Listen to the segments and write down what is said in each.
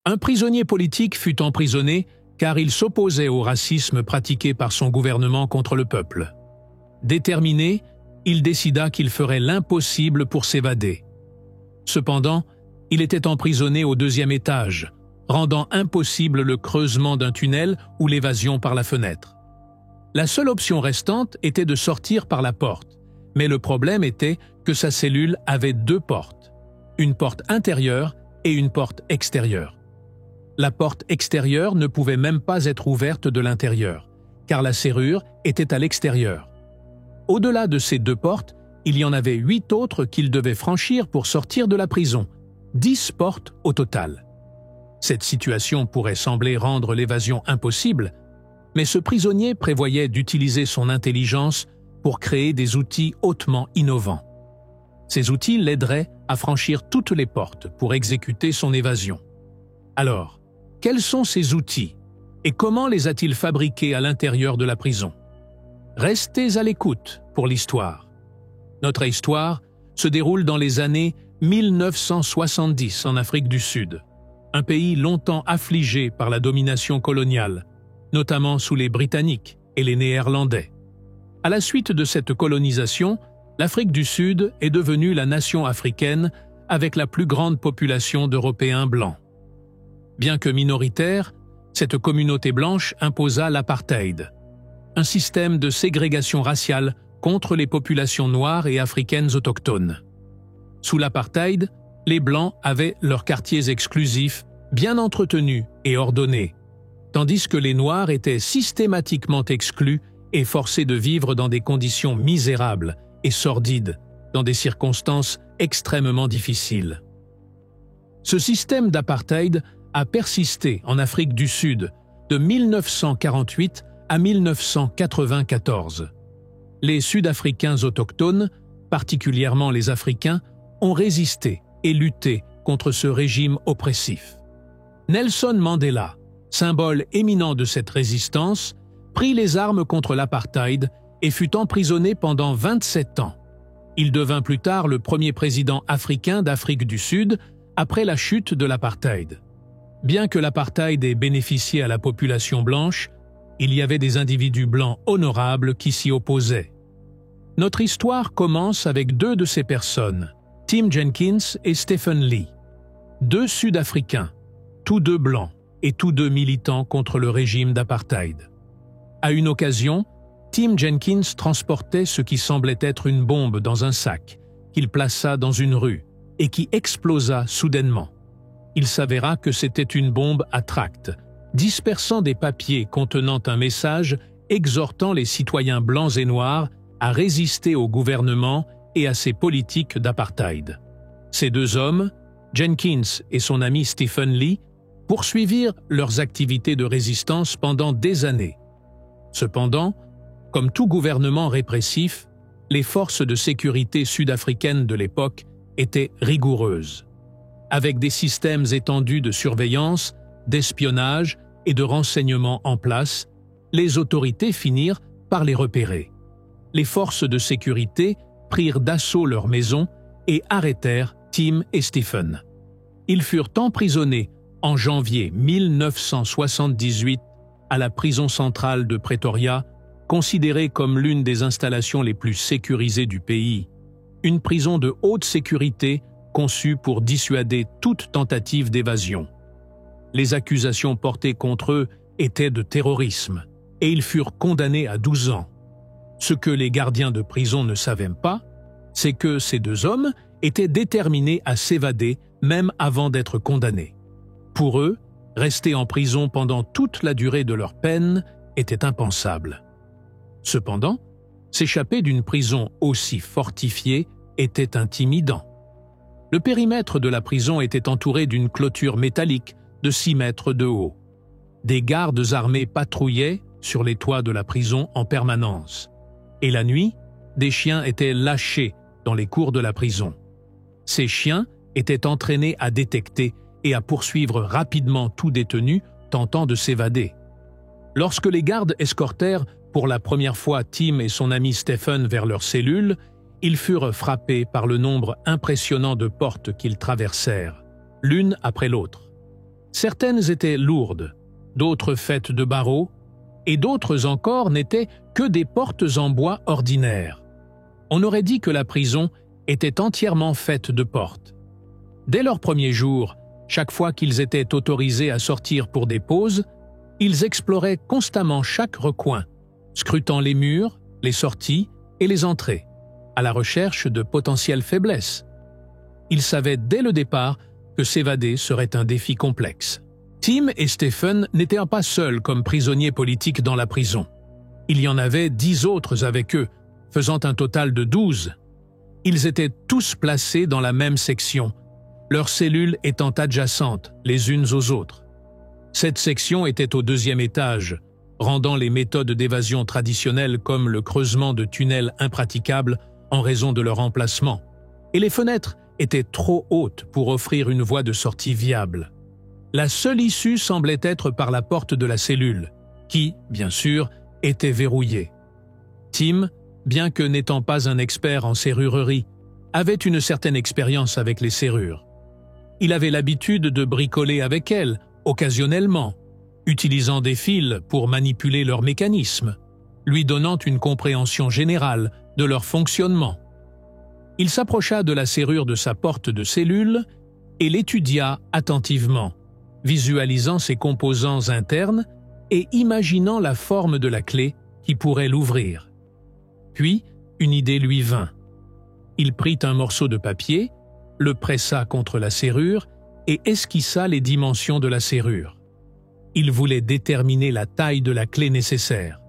Un prisonnier politique fut emprisonné car il s'opposait au racisme pratiqué par son gouvernement contre le peuple. Déterminé, il décida qu'il ferait l'impossible pour s'évader. Cependant, il était emprisonné au 2e étage, rendant impossible le creusement d'un tunnel ou l'évasion par la fenêtre. La seule option restante était de sortir par la porte, mais le problème était que sa cellule avait 2 portes, une porte intérieure et une porte extérieure. La porte extérieure ne pouvait même pas être ouverte de l'intérieur, car la serrure était à l'extérieur. Au-delà de ces 2 portes, il y en avait 8 autres qu'il devait franchir pour sortir de la prison, 10 portes au total. Cette situation pourrait sembler rendre l'évasion impossible, mais ce prisonnier prévoyait d'utiliser son intelligence pour créer des outils hautement innovants. Ces outils l'aideraient à franchir toutes les portes pour exécuter son évasion. Alors, quels sont ces outils et comment les a-t-il fabriqués à l'intérieur de la prison? Restez à l'écoute pour l'histoire. Notre histoire se déroule dans les années 1970 en Afrique du Sud, un pays longtemps affligé par la domination coloniale, notamment sous les Britanniques et les Néerlandais. À la suite de cette colonisation, l'Afrique du Sud est devenue la nation africaine avec la plus grande population d'Européens blancs. Bien que minoritaire, cette communauté blanche imposa l'apartheid, un système de ségrégation raciale contre les populations noires et africaines autochtones. Sous l'apartheid, les Blancs avaient leurs quartiers exclusifs, bien entretenus et ordonnés, tandis que les Noirs étaient systématiquement exclus et forcés de vivre dans des conditions misérables et sordides, dans des circonstances extrêmement difficiles. Ce système d'apartheid a persisté en Afrique du Sud de 1948 à 1994. Les Sud-Africains autochtones, particulièrement les Africains, ont résisté et lutté contre ce régime oppressif. Nelson Mandela, symbole éminent de cette résistance, prit les armes contre l'apartheid et fut emprisonné pendant 27 ans. Il devint plus tard le premier président africain d'Afrique du Sud après la chute de l'apartheid. Bien que l'apartheid ait bénéficié à la population blanche, il y avait des individus blancs honorables qui s'y opposaient. Notre histoire commence avec 2 de ces personnes, Tim Jenkins et Stephen Lee, 2 Sud-Africains, tous 2 blancs et tous 2 militants contre le régime d'apartheid. À une occasion, Tim Jenkins transportait ce qui semblait être une bombe dans un sac, qu'il plaça dans une rue et qui explosa soudainement. Il s'avéra que c'était une bombe à tract, dispersant des papiers contenant un message exhortant les citoyens blancs et noirs à résister au gouvernement et à ses politiques d'apartheid. Ces 2 hommes, Jenkins et son ami Stephen Lee, poursuivirent leurs activités de résistance pendant des années. Cependant, comme tout gouvernement répressif, les forces de sécurité sud-africaines de l'époque étaient rigoureuses. Avec des systèmes étendus de surveillance, d'espionnage et de renseignement en place, les autorités finirent par les repérer. Les forces de sécurité prirent d'assaut leur maison et arrêtèrent Tim et Stephen. Ils furent emprisonnés en janvier 1978 à la prison centrale de Pretoria, considérée comme l'une des installations les plus sécurisées du pays, une prison de haute sécurité conçue pour dissuader toute tentative d'évasion. Les accusations portées contre eux étaient de terrorisme et ils furent condamnés à 12 ans. Ce que les gardiens de prison ne savaient pas, c'est que ces 2 hommes étaient déterminés à s'évader même avant d'être condamnés. Pour eux, rester en prison pendant toute la durée de leur peine était impensable. Cependant, s'échapper d'une prison aussi fortifiée était intimidant. Le périmètre de la prison était entouré d'une clôture métallique de 6 mètres de haut. Des gardes armés patrouillaient sur les toits de la prison en permanence. Et la nuit, des chiens étaient lâchés dans les cours de la prison. Ces chiens étaient entraînés à détecter et à poursuivre rapidement tout détenu tentant de s'évader. Lorsque les gardes escortèrent pour la première fois Tim et son ami Stephen vers leur cellule, ils furent frappés par le nombre impressionnant de portes qu'ils traversèrent, l'une après l'autre. Certaines étaient lourdes, d'autres faites de barreaux, et d'autres encore n'étaient que des portes en bois ordinaires. On aurait dit que la prison était entièrement faite de portes. Dès leur premier jour, chaque fois qu'ils étaient autorisés à sortir pour des pauses, ils exploraient constamment chaque recoin, scrutant les murs, les sorties et les entrées, à la recherche de potentielles faiblesses. Ils savaient dès le départ que s'évader serait un défi complexe. Tim et Stephen n'étaient pas seuls comme prisonniers politiques dans la prison. Il y en avait 10 autres avec eux, faisant un total de 12. Ils étaient tous placés dans la même section, leurs cellules étant adjacentes les unes aux autres. Cette section était au 2e étage, rendant les méthodes d'évasion traditionnelles comme le creusement de tunnels impraticables en raison de leur emplacement, et les fenêtres étaient trop hautes pour offrir une voie de sortie viable. La seule issue semblait être par la porte de la cellule, qui, bien sûr, était verrouillée. Tim, bien que n'étant pas un expert en serrurerie, avait une certaine expérience avec les serrures. Il avait l'habitude de bricoler avec elles, occasionnellement, utilisant des fils pour manipuler leur mécanisme, lui donnant une compréhension générale de leur fonctionnement. Il s'approcha de la serrure de sa porte de cellule et l'étudia attentivement, visualisant ses composants internes et imaginant la forme de la clé qui pourrait l'ouvrir. Puis, une idée lui vint. Il prit un morceau de papier, le pressa contre la serrure et esquissa les dimensions de la serrure. Il voulait déterminer la taille de la clé nécessaire.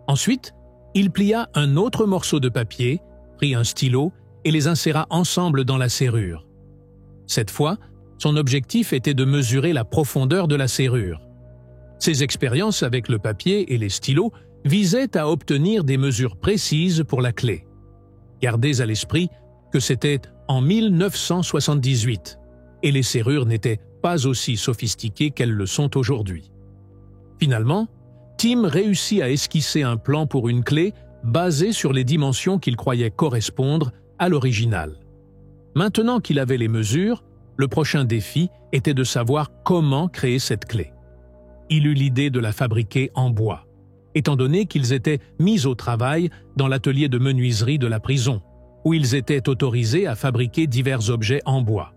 Ensuite, il plia un autre morceau de papier, prit un stylo et les inséra ensemble dans la serrure. Cette fois, son objectif était de mesurer la profondeur de la serrure. Ses expériences avec le papier et les stylos visaient à obtenir des mesures précises pour la clé. Gardez à l'esprit que c'était en 1978, et les serrures n'étaient pas aussi sophistiquées qu'elles le sont aujourd'hui. Finalement, Tim réussit à esquisser un plan pour une clé basé sur les dimensions qu'il croyait correspondre à l'original. Maintenant qu'il avait les mesures, le prochain défi était de savoir comment créer cette clé. Il eut l'idée de la fabriquer en bois, étant donné qu'ils étaient mis au travail dans l'atelier de menuiserie de la prison, où ils étaient autorisés à fabriquer divers objets en bois.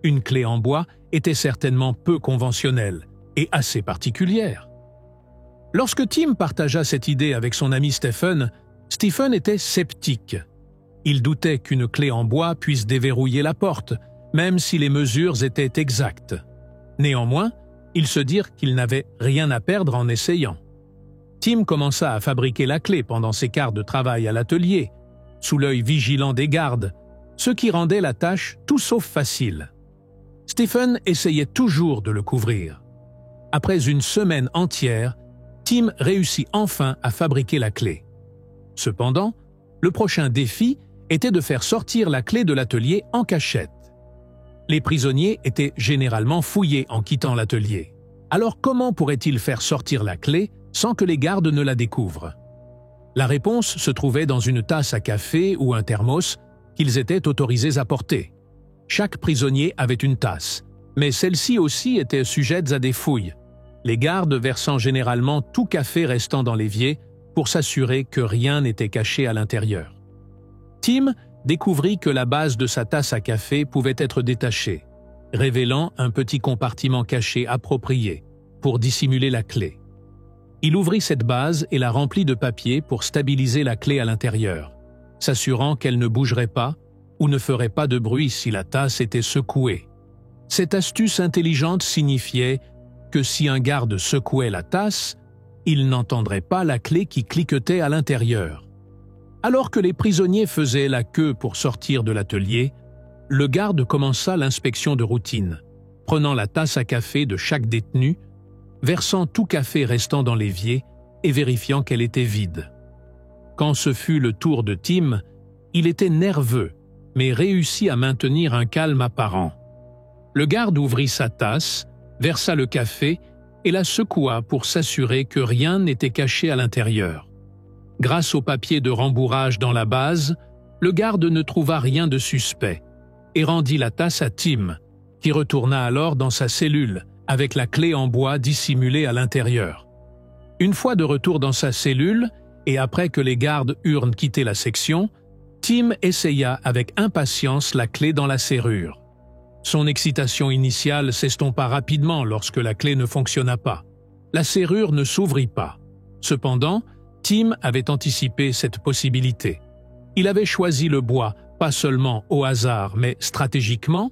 Une clé en bois était certainement peu conventionnelle et assez particulière. Lorsque Tim partagea cette idée avec son ami Stephen était sceptique. Il doutait qu'une clé en bois puisse déverrouiller la porte, même si les mesures étaient exactes. Néanmoins, ils se dirent qu'ils n'avaient rien à perdre en essayant. Tim commença à fabriquer la clé pendant ses quarts de travail à l'atelier, sous l'œil vigilant des gardes, ce qui rendait la tâche tout sauf facile. Stephen essayait toujours de le couvrir. Après une semaine entière, Tim réussit enfin à fabriquer la clé. Cependant, le prochain défi était de faire sortir la clé de l'atelier en cachette. Les prisonniers étaient généralement fouillés en quittant l'atelier. Alors comment pourraient-ils faire sortir la clé sans que les gardes ne la découvrent? La réponse se trouvait dans une tasse à café ou un thermos qu'ils étaient autorisés à porter. Chaque prisonnier avait une tasse, mais celles-ci aussi étaient sujettes à des fouilles, les gardes versant généralement tout café restant dans l'évier pour s'assurer que rien n'était caché à l'intérieur. Tim découvrit que la base de sa tasse à café pouvait être détachée, révélant un petit compartiment caché approprié pour dissimuler la clé. Il ouvrit cette base et la remplit de papier pour stabiliser la clé à l'intérieur, s'assurant qu'elle ne bougerait pas ou ne ferait pas de bruit si la tasse était secouée. Cette astuce intelligente signifiait que si un garde secouait la tasse, il n'entendrait pas la clé qui cliquetait à l'intérieur. Alors que les prisonniers faisaient la queue pour sortir de l'atelier, le garde commença l'inspection de routine, prenant la tasse à café de chaque détenu, versant tout café restant dans l'évier et vérifiant qu'elle était vide. Quand ce fut le tour de Tim, il était nerveux, mais réussit à maintenir un calme apparent. Le garde ouvrit sa tasse, versa le café et la secoua pour s'assurer que rien n'était caché à l'intérieur. Grâce au papier de rembourrage dans la base, le garde ne trouva rien de suspect et rendit la tasse à Tim, qui retourna alors dans sa cellule avec la clé en bois dissimulée à l'intérieur. Une fois de retour dans sa cellule, et après que les gardes eurent quitté la section, Tim essaya avec impatience la clé dans la serrure. Son excitation initiale s'estompa rapidement lorsque la clé ne fonctionna pas. La serrure ne s'ouvrit pas. Cependant, Tim avait anticipé cette possibilité. Il avait choisi le bois, pas seulement au hasard, mais stratégiquement.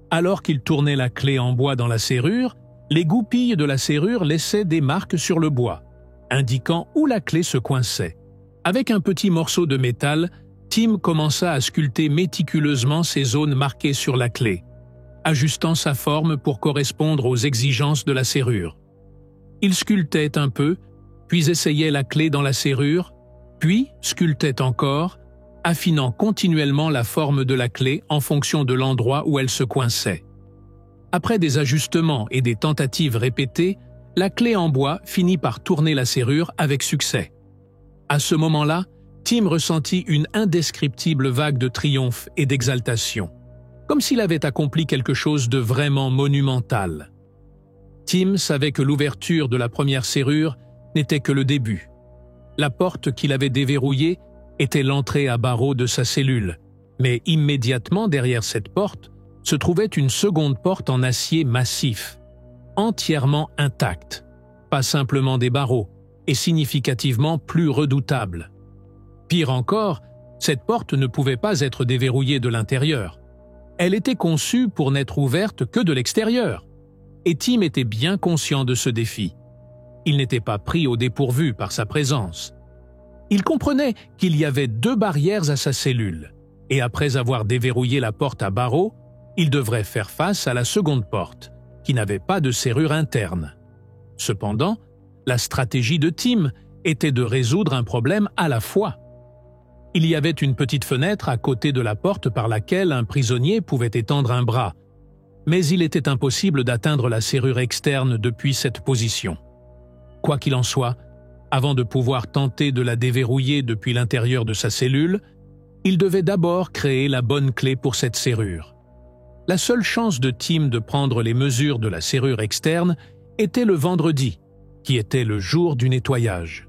Alors qu'il tournait la clé en bois dans la serrure, les goupilles de la serrure laissaient des marques sur le bois, indiquant où la clé se coinçait. Avec un petit morceau de métal, Tim commença à sculpter méticuleusement ces zones marquées sur la clé, ajustant sa forme pour correspondre aux exigences de la serrure. Il sculptait un peu, puis essayait la clé dans la serrure, puis sculptait encore, affinant continuellement la forme de la clé en fonction de l'endroit où elle se coinçait. Après des ajustements et des tentatives répétées, la clé en bois finit par tourner la serrure avec succès. À ce moment-là, Tim ressentit une indescriptible vague de triomphe et d'exaltation, comme s'il avait accompli quelque chose de vraiment monumental. Tim savait que l'ouverture de la première serrure n'était que le début. La porte qu'il avait déverrouillée était l'entrée à barreaux de sa cellule, mais immédiatement derrière cette porte se trouvait une seconde porte en acier massif, entièrement intacte, pas simplement des barreaux, et significativement plus redoutable. Pire encore, cette porte ne pouvait pas être déverrouillée de l'intérieur. Elle était conçue pour n'être ouverte que de l'extérieur, et Tim était bien conscient de ce défi. Il n'était pas pris au dépourvu par sa présence. Il comprenait qu'il y avait 2 barrières à sa cellule, et après avoir déverrouillé la porte à barreaux, il devrait faire face à la seconde porte, qui n'avait pas de serrure interne. Cependant, la stratégie de Tim était de résoudre un problème à la fois. Il y avait une petite fenêtre à côté de la porte par laquelle un prisonnier pouvait étendre un bras, mais il était impossible d'atteindre la serrure externe depuis cette position. Quoi qu'il en soit, avant de pouvoir tenter de la déverrouiller depuis l'intérieur de sa cellule, il devait d'abord créer la bonne clé pour cette serrure. La seule chance de Tim de prendre les mesures de la serrure externe était le vendredi, qui était le jour du nettoyage.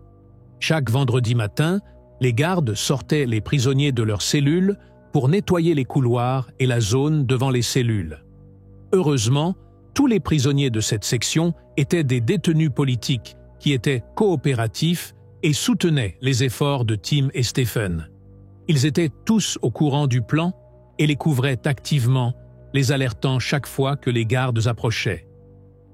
Chaque vendredi matin, les gardes sortaient les prisonniers de leurs cellules pour nettoyer les couloirs et la zone devant les cellules. Heureusement, tous les prisonniers de cette section étaient des détenus politiques qui étaient coopératifs et soutenaient les efforts de Tim et Stephen. Ils étaient tous au courant du plan et les couvraient activement, les alertant chaque fois que les gardes approchaient.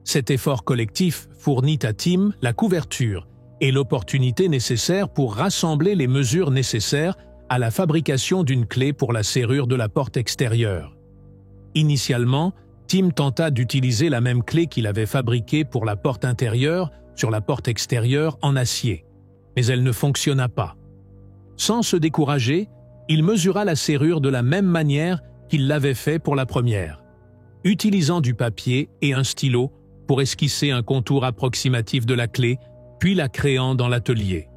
Cet effort collectif fournit à Tim la couverture et l'opportunité nécessaire pour rassembler les mesures nécessaires à la fabrication d'une clé pour la serrure de la porte extérieure. Initialement, Tim tenta d'utiliser la même clé qu'il avait fabriquée pour la porte intérieure sur la porte extérieure en acier, mais elle ne fonctionna pas. Sans se décourager, il mesura la serrure de la même manière qu'il l'avait fait pour la première, utilisant du papier et un stylo pour esquisser un contour approximatif de la clé, puis la créant dans l'atelier.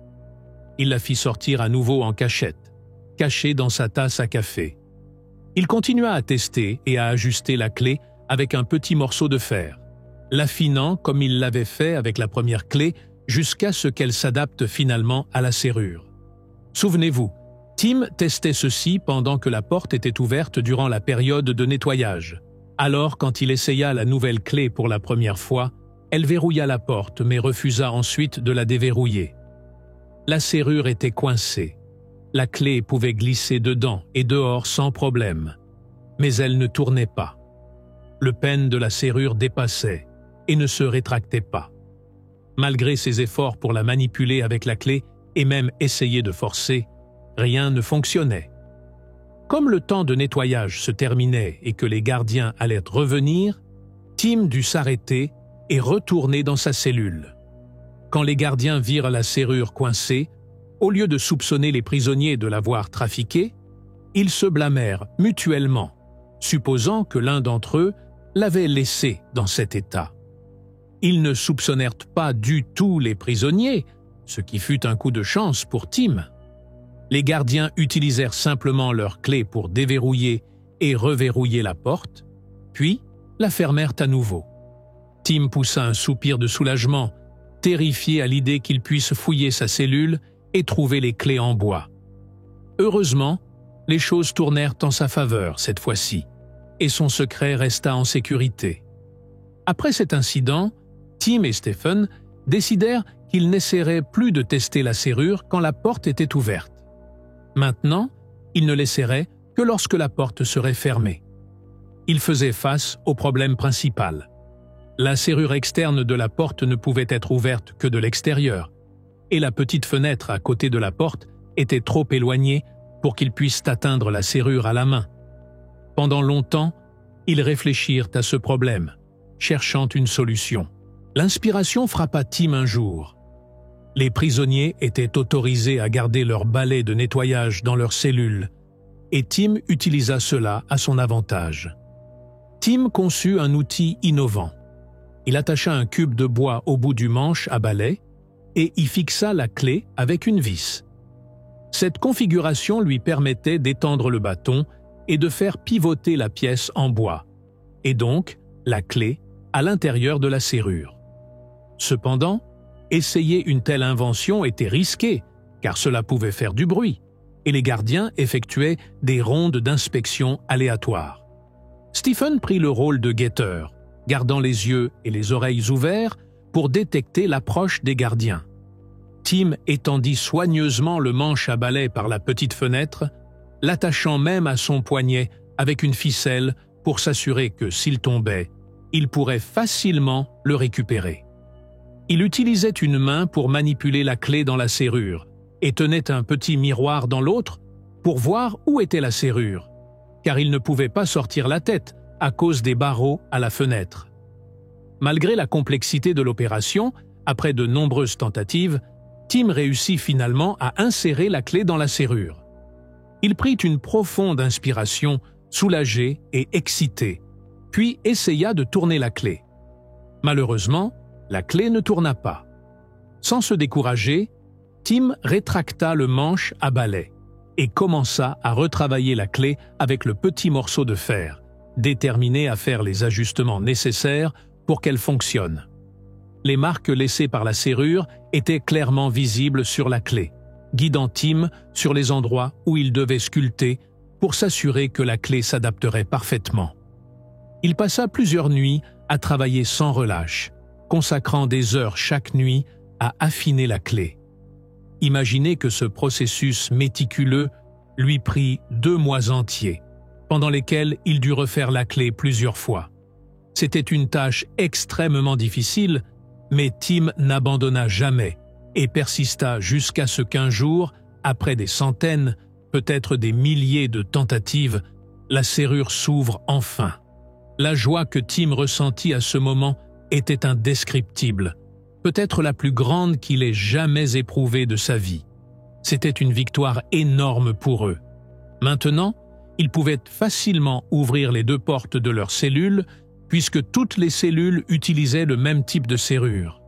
Il la fit sortir à nouveau en cachette, cachée dans sa tasse à café. Il continua à tester et à ajuster la clé avec un petit morceau de fer, l'affinant comme il l'avait fait avec la première clé jusqu'à ce qu'elle s'adapte finalement à la serrure. Souvenez-vous, Tim testait ceci pendant que la porte était ouverte durant la période de nettoyage. Alors, quand il essaya la nouvelle clé pour la première fois, elle verrouilla la porte mais refusa ensuite de la déverrouiller. La serrure était coincée. La clé pouvait glisser dedans et dehors sans problème, mais elle ne tournait pas. Le pêne de la serrure dépassait et ne se rétractait pas. Malgré ses efforts pour la manipuler avec la clé et même essayer de forcer, rien ne fonctionnait. Comme le temps de nettoyage se terminait et que les gardiens allaient revenir, Tim dut s'arrêter et retourner dans sa cellule. Quand les gardiens virent la serrure coincée, au lieu de soupçonner les prisonniers de l'avoir trafiquée, ils se blâmèrent mutuellement, supposant que l'un d'entre eux l'avait laissée dans cet état. Ils ne soupçonnèrent pas du tout les prisonniers, ce qui fut un coup de chance pour Tim. Les gardiens utilisèrent simplement leur clé pour déverrouiller et reverrouiller la porte, puis la fermèrent à nouveau. Tim poussa un soupir de soulagement, terrifié à l'idée qu'il puisse fouiller sa cellule et trouver les clés en bois. Heureusement, les choses tournèrent en sa faveur cette fois-ci, et son secret resta en sécurité. Après cet incident, Tim et Stephen décidèrent qu'ils n'essaieraient plus de tester la serrure quand la porte était ouverte. Maintenant, ils ne l'essaieraient que lorsque la porte serait fermée. Ils faisaient face au problème principal. La serrure externe de la porte ne pouvait être ouverte que de l'extérieur, et la petite fenêtre à côté de la porte était trop éloignée pour qu'ils puissent atteindre la serrure à la main. Pendant longtemps, ils réfléchirent à ce problème, cherchant une solution. L'inspiration frappa Tim un jour. Les prisonniers étaient autorisés à garder leur balai de nettoyage dans leurs cellules, et Tim utilisa cela à son avantage. Tim conçut un outil innovant. Il attacha un cube de bois au bout du manche à balai et y fixa la clé avec une vis. Cette configuration lui permettait d'étendre le bâton et de faire pivoter la pièce en bois, et donc la clé à l'intérieur de la serrure. Cependant, essayer une telle invention était risqué, car cela pouvait faire du bruit, et les gardiens effectuaient des rondes d'inspection aléatoires. Stephen prit le rôle de guetteur, gardant les yeux et les oreilles ouverts pour détecter l'approche des gardiens. Tim étendit soigneusement le manche à balai par la petite fenêtre, l'attachant même à son poignet avec une ficelle pour s'assurer que s'il tombait, il pourrait facilement le récupérer. Il utilisait une main pour manipuler la clé dans la serrure et tenait un petit miroir dans l'autre pour voir où était la serrure, car il ne pouvait pas sortir la tête à cause des barreaux à la fenêtre. Malgré la complexité de l'opération, après de nombreuses tentatives, Tim réussit finalement à insérer la clé dans la serrure. Il prit une profonde inspiration, soulagé et excité, puis essaya de tourner la clé. Malheureusement, la clé ne tourna pas. Sans se décourager, Tim rétracta le manche à balai et commença à retravailler la clé avec le petit morceau de fer, déterminé à faire les ajustements nécessaires pour qu'elle fonctionne. Les marques laissées par la serrure étaient clairement visibles sur la clé, guidant Tim sur les endroits où il devait sculpter pour s'assurer que la clé s'adapterait parfaitement. Il passa plusieurs nuits à travailler sans relâche, consacrant des heures chaque nuit à affiner la clé. Imaginez que ce processus méticuleux lui prit 2 mois entiers, pendant lesquels il dut refaire la clé plusieurs fois. C'était une tâche extrêmement difficile, mais Tim n'abandonna jamais et persista jusqu'à ce qu'un jour, après des centaines, peut-être des milliers de tentatives, la serrure s'ouvre enfin. La joie que Tim ressentit à ce moment était indescriptible, peut-être la plus grande qu'il ait jamais éprouvée de sa vie. C'était une victoire énorme pour eux. Maintenant, ils pouvaient facilement ouvrir les 2 portes de leur cellule, puisque toutes les cellules utilisaient le même type de serrure.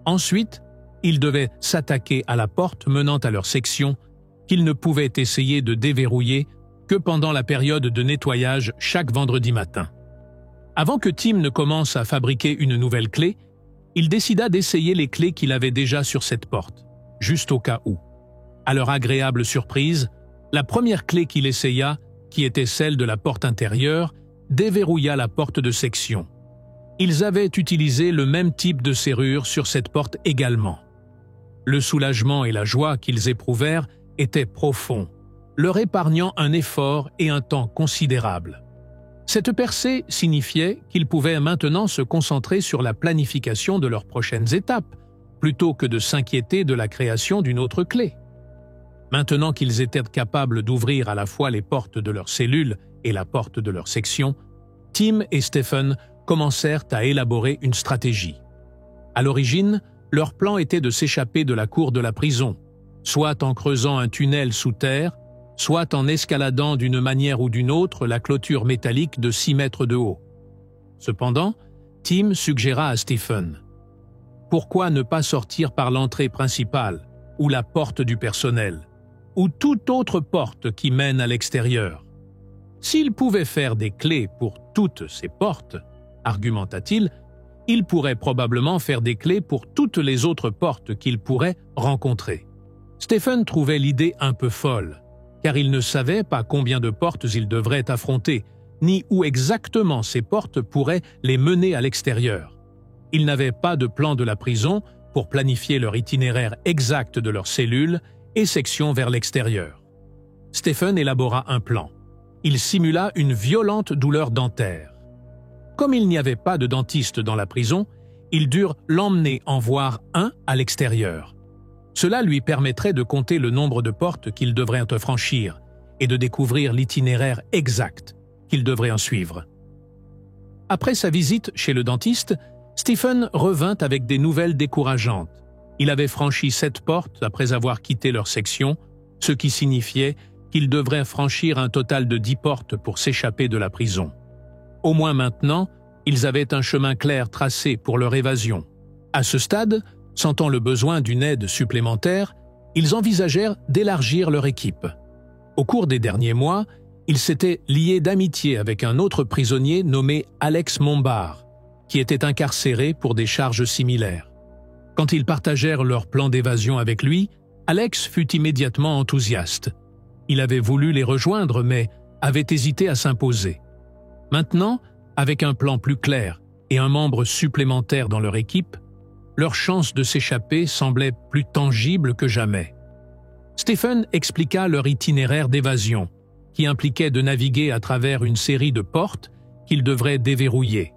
Ensuite, ils devaient s'attaquer à la porte menant à leur section, qu'ils ne pouvaient essayer de déverrouiller que pendant la période de nettoyage chaque vendredi matin. Avant que Tim ne commence à fabriquer une nouvelle clé, il décida d'essayer les clés qu'il avait déjà sur cette porte, juste au cas où. À leur agréable surprise, la première clé qu'il essaya, qui était celle de la porte intérieure, déverrouilla la porte de section. Ils avaient utilisé le même type de serrure sur cette porte également. Le soulagement et la joie qu'ils éprouvèrent étaient profonds, leur épargnant un effort et un temps considérables. Cette percée signifiait qu'ils pouvaient maintenant se concentrer sur la planification de leurs prochaines étapes, plutôt que de s'inquiéter de la création d'une autre clé. Maintenant qu'ils étaient capables d'ouvrir à la fois les portes de leur cellule et la porte de leur section, Tim et Stephen commencèrent à élaborer une stratégie. À l'origine, leur plan était de s'échapper de la cour de la prison, soit en creusant un tunnel sous terre, soit en escaladant d'une manière ou d'une autre la clôture métallique de 6 mètres de haut. Cependant, Tim suggéra à Stephen « Pourquoi ne pas sortir par l'entrée principale, ou la porte du personnel, ou toute autre porte qui mène à l'extérieur ? S'il pouvait faire des clés pour toutes ces portes, argumenta-t-il, il pourrait probablement faire des clés pour toutes les autres portes qu'il pourrait rencontrer. Stephen trouvait l'idée un peu folle, car il ne savait pas combien de portes il devrait affronter, ni où exactement ces portes pourraient les mener à l'extérieur. Il n'avait pas de plan de la prison pour planifier leur itinéraire exact de leurs cellules et sections vers l'extérieur. Stephen élabora un plan. Il simula une violente douleur dentaire. Comme il n'y avait pas de dentiste dans la prison, ils durent l'emmener en voir un à l'extérieur. Cela lui permettrait de compter le nombre de portes qu'il devrait franchir et de découvrir l'itinéraire exact qu'il devrait en suivre. Après sa visite chez le dentiste, Stephen revint avec des nouvelles décourageantes. Il avait franchi 7 portes après avoir quitté leur section, ce qui signifiait qu'il devrait franchir un total de 10 portes pour s'échapper de la prison. Au moins maintenant, ils avaient un chemin clair tracé pour leur évasion. À ce stade, sentant le besoin d'une aide supplémentaire, ils envisagèrent d'élargir leur équipe. Au cours des derniers mois, ils s'étaient liés d'amitié avec un autre prisonnier nommé Alex Mombard, qui était incarcéré pour des charges similaires. Quand ils partagèrent leur plan d'évasion avec lui, Alex fut immédiatement enthousiaste. Il avait voulu les rejoindre, mais avait hésité à s'imposer. Maintenant, avec un plan plus clair et un membre supplémentaire dans leur équipe, leurs chances de s'échapper semblaient plus tangibles que jamais. Stephen expliqua leur itinéraire d'évasion, qui impliquait de naviguer à travers une série de portes qu'ils devraient déverrouiller.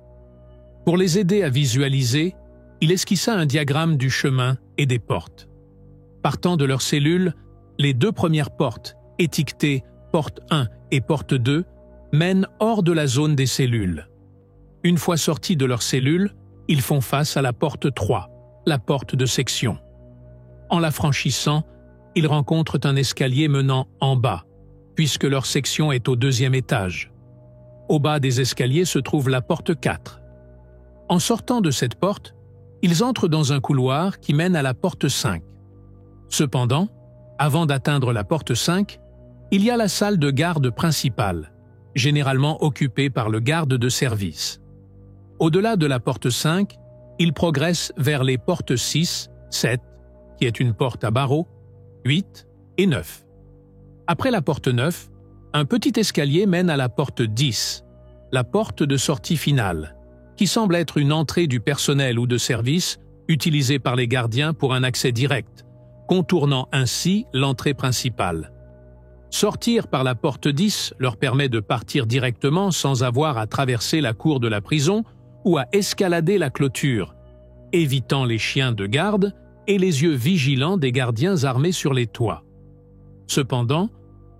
Pour les aider à visualiser, il esquissa un diagramme du chemin et des portes. Partant de leurs cellules, les 2 premières portes, étiquetées porte 1 et porte 2, mènent hors de la zone des cellules. Une fois sortis de leurs cellules, ils font face à la porte 3, la porte de section. En la franchissant, ils rencontrent un escalier menant en bas, puisque leur section est au 2e étage. Au bas des escaliers se trouve la porte 4. En sortant de cette porte, ils entrent dans un couloir qui mène à la porte 5. Cependant, avant d'atteindre la porte 5, il y a la salle de garde principale, généralement occupée par le garde de service. Au-delà de la porte 5, ils progressent vers les portes 6, 7, qui est une porte à barreaux, 8 et 9. Après la porte 9, un petit escalier mène à la porte 10, la porte de sortie finale, qui semble être une entrée du personnel ou de service utilisée par les gardiens pour un accès direct, contournant ainsi l'entrée principale. Sortir par la porte 10 leur permet de partir directement sans avoir à traverser la cour de la prison ou à escalader la clôture, évitant les chiens de garde et les yeux vigilants des gardiens armés sur les toits. Cependant,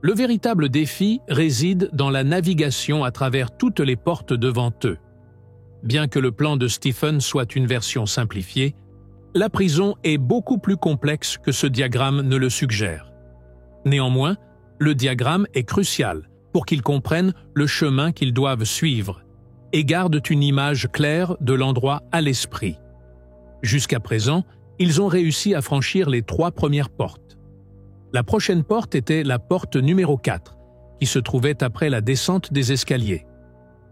le véritable défi réside dans la navigation à travers toutes les portes devant eux. Bien que le plan de Stephen soit une version simplifiée, la prison est beaucoup plus complexe que ce diagramme ne le suggère. Néanmoins, le diagramme est crucial pour qu'ils comprennent le chemin qu'ils doivent suivre et gardent une image claire de l'endroit à l'esprit. Jusqu'à présent, ils ont réussi à franchir les 3 premières portes. La prochaine porte était la porte numéro 4, qui se trouvait après la descente des escaliers.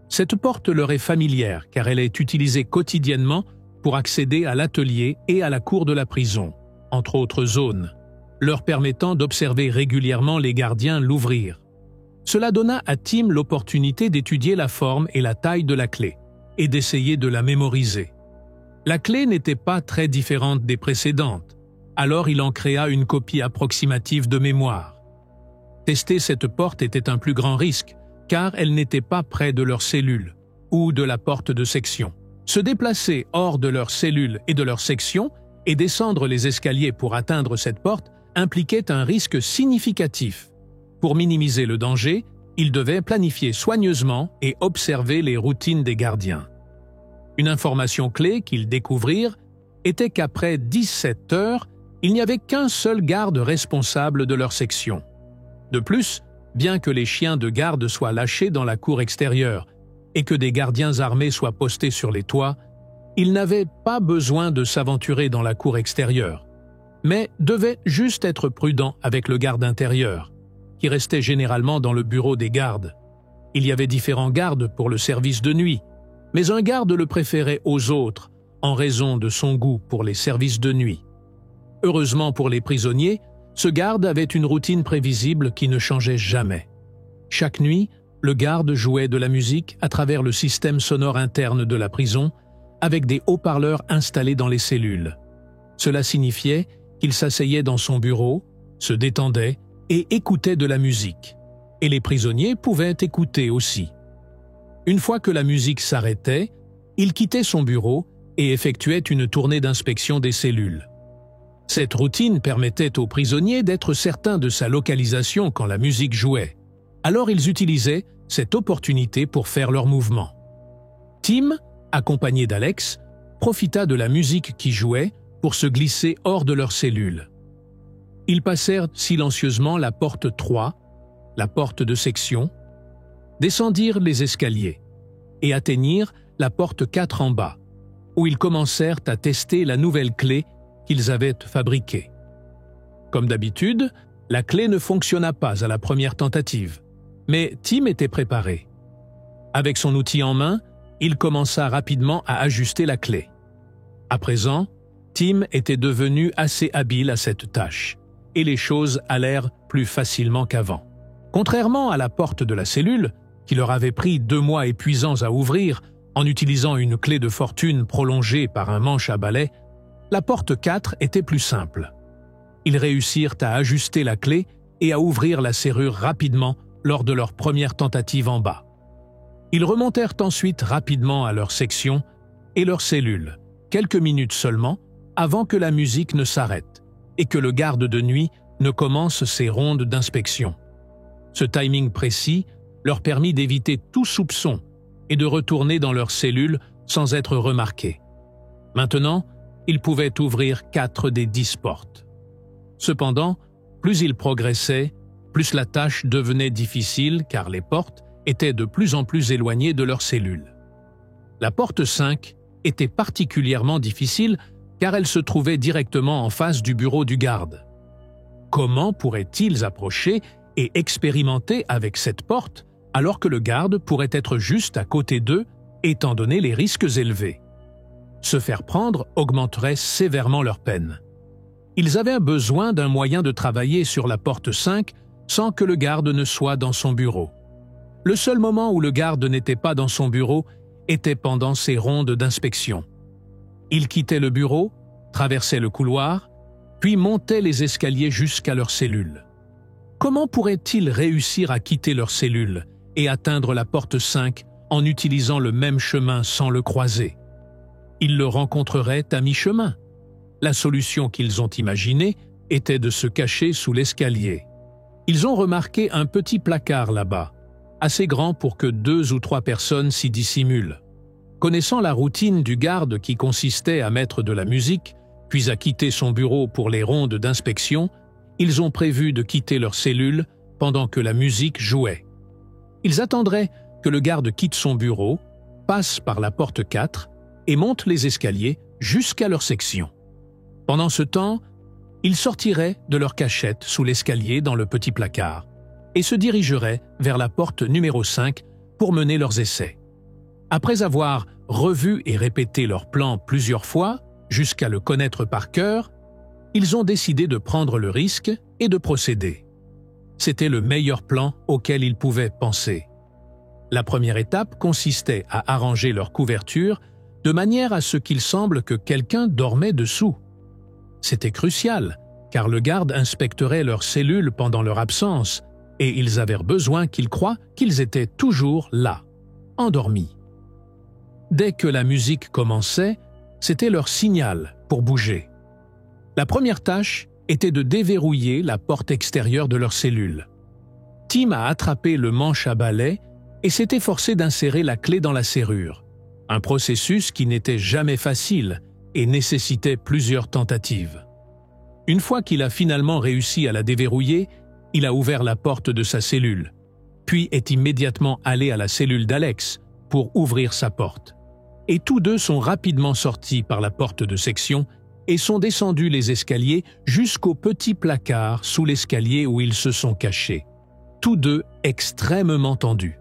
Cette porte leur est familière car elle est utilisée quotidiennement pour accéder à l'atelier et à la cour de la prison, entre autres zones, leur permettant d'observer régulièrement les gardiens l'ouvrir. Cela donna à Tim l'opportunité d'étudier la forme et la taille de la clé et d'essayer de la mémoriser. La clé n'était pas très différente des précédentes, alors il en créa une copie approximative de mémoire. Tester cette porte était un plus grand risque, car elle n'était pas près de leur cellule ou de la porte de section. Se déplacer hors de leur cellule et de leur section et descendre les escaliers pour atteindre cette porte impliquait un risque significatif. Pour minimiser le danger, ils devaient planifier soigneusement et observer les routines des gardiens. Une information clé qu'ils découvrirent était qu'après 17 heures, il n'y avait qu'un seul garde responsable de leur section. De plus, bien que les chiens de garde soient lâchés dans la cour extérieure et que des gardiens armés soient postés sur les toits, ils n'avaient pas besoin de s'aventurer dans la cour extérieure, mais devaient juste être prudents avec le garde intérieur, qui restait généralement dans le bureau des gardes. Il y avait différents gardes pour le service de nuit, Mais un garde le préférait aux autres en raison de son goût pour les services de nuit. Heureusement pour les prisonniers, ce garde avait une routine prévisible qui ne changeait jamais. Chaque nuit, le garde jouait de la musique à travers le système sonore interne de la prison, avec des haut-parleurs installés dans les cellules. Cela signifiait qu'il s'asseyait dans son bureau, se détendait et écoutait de la musique. Et les prisonniers pouvaient écouter aussi. Une fois que la musique s'arrêtait, il quittait son bureau et effectuait une tournée d'inspection des cellules. Cette routine permettait aux prisonniers d'être certains de sa localisation quand la musique jouait. Alors ils utilisaient cette opportunité pour faire leurs mouvements. Tim, accompagné d'Alex, profita de la musique qui jouait pour se glisser hors de leur cellule. Ils passèrent silencieusement la porte 3, la porte de section, descendirent les escaliers et atteignirent la porte 4 en bas, où ils commencèrent à tester la nouvelle clé qu'ils avaient fabriquée. Comme d'habitude, la clé ne fonctionna pas à la première tentative, mais Tim était préparé. Avec son outil en main, il commença rapidement à ajuster la clé. À présent, Tim était devenu assez habile à cette tâche, et les choses allèrent plus facilement qu'avant. Contrairement à la porte de la cellule, qui leur avait pris 2 mois épuisants à ouvrir en utilisant une clé de fortune prolongée par un manche à balai, la porte 4 était plus simple. Ils réussirent à ajuster la clé et à ouvrir la serrure rapidement lors de leur première tentative en bas. Ils remontèrent ensuite rapidement à leur section et leur cellule, quelques minutes seulement, avant que la musique ne s'arrête et que le garde de nuit ne commence ses rondes d'inspection. Ce timing précis leur permit d'éviter tout soupçon et de retourner dans leur cellule sans être remarqués. Maintenant, ils pouvaient ouvrir 4 des 10 portes. Cependant, plus ils progressaient, plus la tâche devenait difficile car les portes étaient de plus en plus éloignées de leur cellule. La porte 5 était particulièrement difficile car elle se trouvait directement en face du bureau du garde. Comment pourraient-ils approcher et expérimenter avec cette porte alors que le garde pourrait être juste à côté d'eux étant donné les risques élevés? Se faire prendre augmenterait sévèrement leur peine. Ils avaient besoin d'un moyen de travailler sur la porte 5 sans que le garde ne soit dans son bureau. Le seul moment où le garde n'était pas dans son bureau était pendant ses rondes d'inspection. Il quittait le bureau, traversait le couloir, puis montait les escaliers jusqu'à leur cellule. Comment pourraient-ils réussir à quitter leur cellule et atteindre la porte 5 en utilisant le même chemin sans le croiser? Ils le rencontreraient à mi-chemin. La solution qu'ils ont imaginée était de se cacher sous l'escalier. Ils ont remarqué un petit placard là-bas, assez grand pour que 2 ou 3 personnes s'y dissimulent. Connaissant la routine du garde qui consistait à mettre de la musique, puis à quitter son bureau pour les rondes d'inspection, ils ont prévu de quitter leur cellule pendant que la musique jouait. Ils attendraient que le garde quitte son bureau, passe par la porte 4 et monte les escaliers jusqu'à leur section. Pendant ce temps, ils sortiraient de leur cachette sous l'escalier dans le petit placard et se dirigeraient vers la porte numéro 5 pour mener leurs essais. Après avoir revu et répété leur plan plusieurs fois, jusqu'à le connaître par cœur, ils ont décidé de prendre le risque et de procéder. C'était le meilleur plan auquel ils pouvaient penser. La première étape consistait à arranger leur couverture de manière à ce qu'il semble que quelqu'un dormait dessous. C'était crucial, car le garde inspecterait leurs cellules pendant leur absence, et ils avaient besoin qu'ils croient qu'ils étaient toujours là, endormis. Dès que la musique commençait, c'était leur signal pour bouger. La première tâche était de déverrouiller la porte extérieure de leur cellule. Tim a attrapé le manche à balai et s'est efforcé d'insérer la clé dans la serrure, un processus qui n'était jamais facile et nécessitait plusieurs tentatives. Une fois qu'il a finalement réussi à la déverrouiller, il a ouvert la porte de sa cellule, puis est immédiatement allé à la cellule d'Alex pour ouvrir sa porte. Et tous deux sont rapidement sortis par la porte de section et sont descendus les escaliers jusqu'au petit placard sous l'escalier où ils se sont cachés, tous deux extrêmement tendus.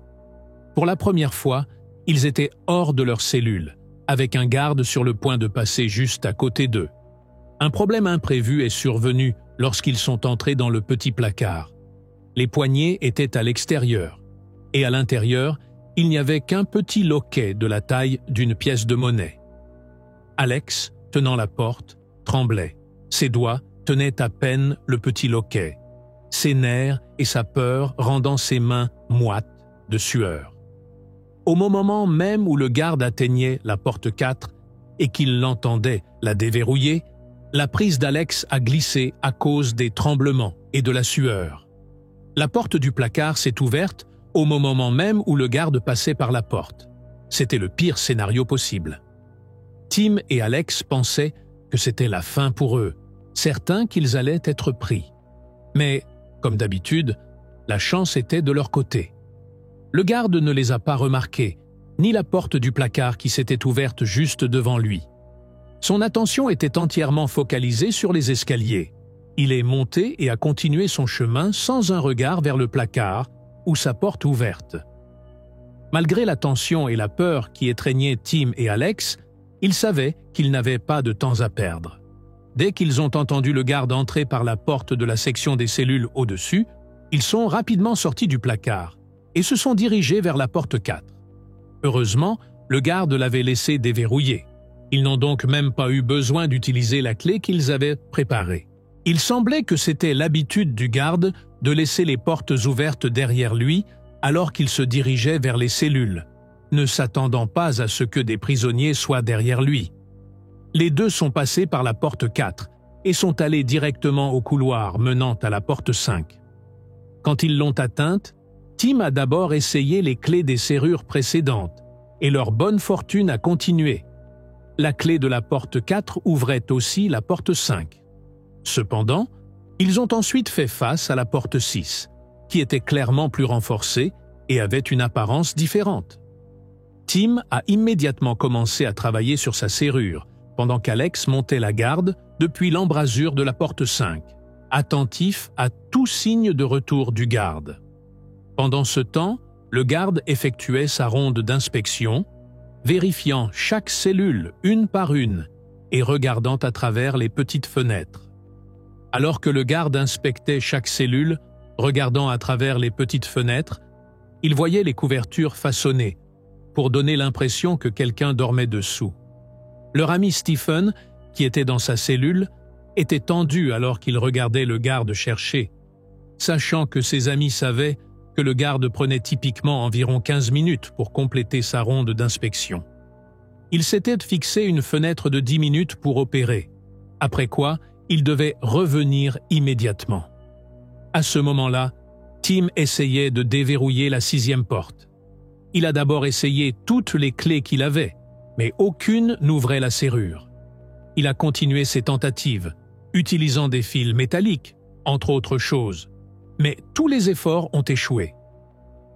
Pour la première fois, Ils étaient hors de leur cellule, avec un garde sur le point de passer juste à côté d'eux. Un problème imprévu est survenu lorsqu'ils sont entrés dans le petit placard. Les poignées étaient à l'extérieur, et à l'intérieur, il n'y avait qu'un petit loquet de la taille d'une pièce de monnaie. Alex, tenant la porte, tremblait. Ses doigts tenaient à peine le petit loquet, ses nerfs et sa peur rendant ses mains moites de sueur. Au moment même où le garde atteignait la porte 4 et qu'il l'entendait la déverrouiller, la prise d'Alex a glissé à cause des tremblements et de la sueur. La porte du placard s'est ouverte au moment même où le garde passait par la porte. C'était le pire scénario possible. Tim et Alex pensaient que c'était la fin pour eux, certains qu'ils allaient être pris. Mais, comme d'habitude, la chance était de leur côté. Le garde ne les a pas remarqués, ni la porte du placard qui s'était ouverte juste devant lui. Son attention était entièrement focalisée sur les escaliers. Il est monté et a continué son chemin sans un regard vers le placard ou sa porte ouverte. Malgré la tension et la peur qui étreignaient Tim et Alex, ils savaient qu'ils n'avaient pas de temps à perdre. Dès qu'ils ont entendu le garde entrer par la porte de la section des cellules au-dessus, ils sont rapidement sortis du placard et se sont dirigés vers la porte 4. Heureusement, le garde l'avait laissé déverrouiller. Ils n'ont donc même pas eu besoin d'utiliser la clé qu'ils avaient préparée. Il semblait que c'était l'habitude du garde de laisser les portes ouvertes derrière lui alors qu'il se dirigeait vers les cellules, ne s'attendant pas à ce que des prisonniers soient derrière lui. Les deux sont passés par la porte 4 et sont allés directement au couloir menant à la porte 5. Quand ils l'ont atteinte, Tim a d'abord essayé les clés des serrures précédentes et leur bonne fortune a continué. La clé de la porte 4 ouvrait aussi la porte 5. Cependant, ils ont ensuite fait face à la porte 6, qui était clairement plus renforcée et avait une apparence différente. Tim a immédiatement commencé à travailler sur sa serrure, pendant qu'Alex montait la garde depuis l'embrasure de la porte 5, attentif à tout signe de retour du garde. Pendant ce temps, le garde effectuait sa ronde d'inspection, vérifiant chaque cellule une par une et regardant à travers les petites fenêtres. Alors que le garde inspectait chaque cellule, regardant à travers les petites fenêtres, il voyait les couvertures façonnées pour donner l'impression que quelqu'un dormait dessous. Leur ami Stephen, qui était dans sa cellule, était tendu alors qu'il regardait le garde chercher, sachant que ses amis savaient que le garde prenait typiquement environ 15 minutes pour compléter sa ronde d'inspection. Il s'était fixé une fenêtre de 10 minutes pour opérer, après quoi il devait revenir immédiatement. À ce moment-là, Tim essayait de déverrouiller la 6e porte. Il a d'abord essayé toutes les clés qu'il avait, mais aucune n'ouvrait la serrure. Il a continué ses tentatives, utilisant des fils métalliques, entre autres choses, mais tous les efforts ont échoué.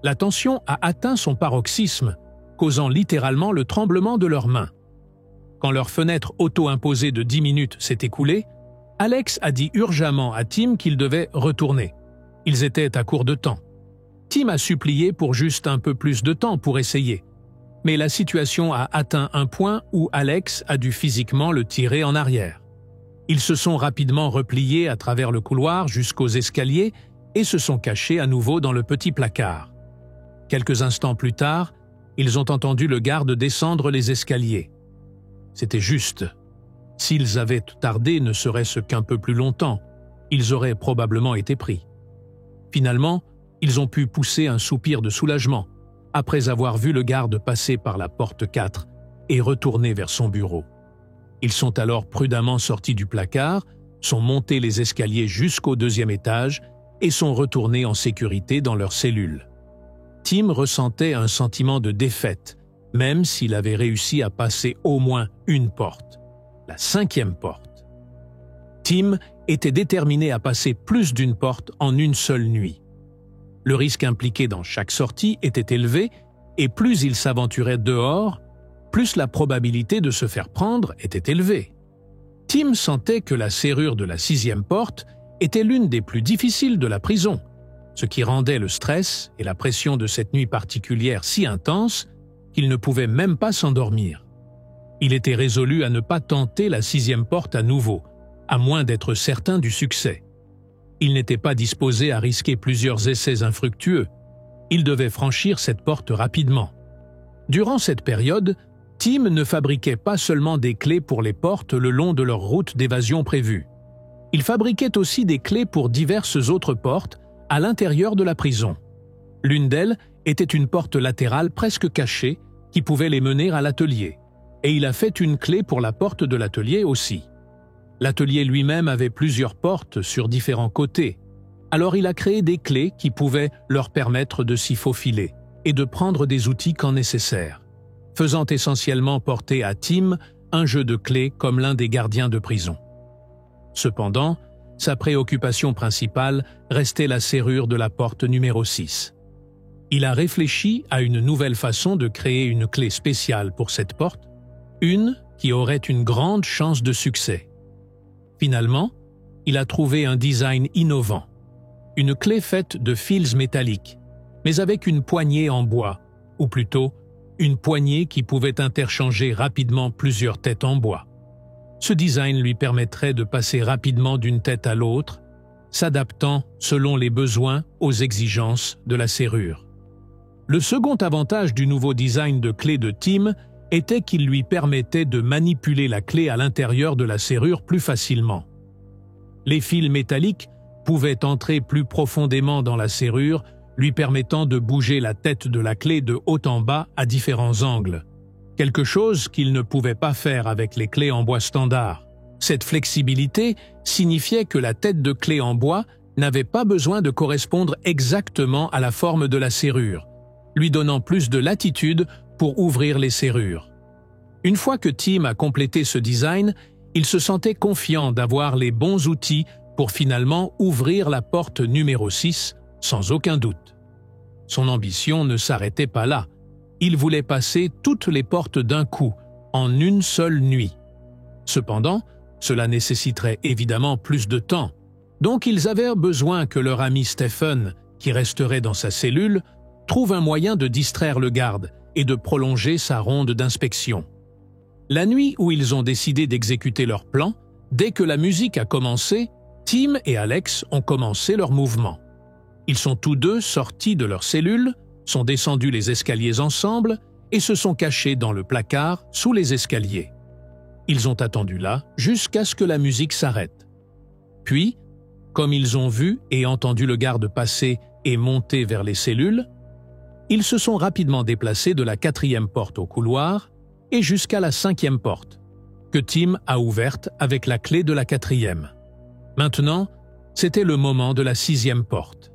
La tension a atteint son paroxysme, causant littéralement le tremblement de leurs mains. Quand leur fenêtre auto-imposée de 10 minutes s'est écoulée, Alex a dit urgemment à Tim qu'il devait retourner. Ils étaient à court de temps. Tim a supplié pour juste un peu plus de temps pour essayer. Mais la situation a atteint un point où Alex a dû physiquement le tirer en arrière. Ils se sont rapidement repliés à travers le couloir jusqu'aux escaliers et se sont cachés à nouveau dans le petit placard. Quelques instants plus tard, ils ont entendu le garde descendre les escaliers. C'était juste. S'ils avaient tardé ne serait-ce qu'un peu plus longtemps, ils auraient probablement été pris. Finalement, ils ont pu pousser un soupir de soulagement après avoir vu le garde passer par la porte 4 et retourner vers son bureau. Ils sont alors prudemment sortis du placard, sont montés les escaliers jusqu'au 2e étage et sont retournés en sécurité dans leur cellule. Tim ressentait un sentiment de défaite, même s'il avait réussi à passer au moins une porte, la 5e porte. Tim était déterminé à passer plus d'une porte en une seule nuit. Le risque impliqué dans chaque sortie était élevé et plus il s'aventurait dehors, plus la probabilité de se faire prendre était élevée. Tim sentait que la serrure de la 6e porte était l'une des plus difficiles de la prison, ce qui rendait le stress et la pression de cette nuit particulière si intense qu'il ne pouvait même pas s'endormir. Il était résolu à ne pas tenter la 6e porte à nouveau, à moins d'être certain du succès. Il n'était pas disposé à risquer plusieurs essais infructueux. Il devait franchir cette porte rapidement. Durant cette période, Tim ne fabriquait pas seulement des clés pour les portes le long de leur route d'évasion prévue. Il fabriquait aussi des clés pour diverses autres portes à l'intérieur de la prison. L'une d'elles était une porte latérale presque cachée qui pouvait les mener à l'atelier. Et il a fait une clé pour la porte de l'atelier aussi. L'atelier lui-même avait plusieurs portes sur différents côtés. Alors il a créé des clés qui pouvaient leur permettre de s'y faufiler et de prendre des outils quand nécessaire, faisant essentiellement porter à Tim un jeu de clés comme l'un des gardiens de prison. Cependant, sa préoccupation principale restait la serrure de la porte numéro 6. Il a réfléchi à une nouvelle façon de créer une clé spéciale pour cette porte, une qui aurait une grande chance de succès. Finalement, il a trouvé un design innovant, une clé faite de fils métalliques, mais avec une poignée en bois, ou plutôt une poignée qui pouvait interchanger rapidement plusieurs têtes en bois. Ce design lui permettrait de passer rapidement d'une tête à l'autre, s'adaptant selon les besoins aux exigences de la serrure. Le second avantage du nouveau design de clé de Tim était qu'il lui permettait de manipuler la clé à l'intérieur de la serrure plus facilement. Les fils métalliques pouvaient entrer plus profondément dans la serrure, lui permettant de bouger la tête de la clé de haut en bas à différents angles. Quelque chose qu'il ne pouvait pas faire avec les clés en bois standard. Cette flexibilité signifiait que la tête de clé en bois n'avait pas besoin de correspondre exactement à la forme de la serrure, lui donnant plus de latitude pour ouvrir les serrures. Une fois que Tim a complété ce design, il se sentait confiant d'avoir les bons outils pour finalement ouvrir la porte numéro 6, sans aucun doute. Son ambition ne s'arrêtait pas là. Il voulait passer toutes les portes d'un coup, en une seule nuit. Cependant, cela nécessiterait évidemment plus de temps. Donc ils avaient besoin que leur ami Stephen, qui resterait dans sa cellule, trouve un moyen de distraire le garde et de prolonger sa ronde d'inspection. La nuit où ils ont décidé d'exécuter leur plan, dès que la musique a commencé, Tim et Alex ont commencé leur mouvement. Ils sont tous deux sortis de leur cellule, sont descendus les escaliers ensemble et se sont cachés dans le placard sous les escaliers. Ils ont attendu là jusqu'à ce que la musique s'arrête. Puis, comme ils ont vu et entendu le garde passer et monter vers les cellules, ils se sont rapidement déplacés de la 4e porte au couloir et jusqu'à la 5e porte, que Tim a ouverte avec la clé de la 4e. Maintenant, c'était le moment de la 6e porte.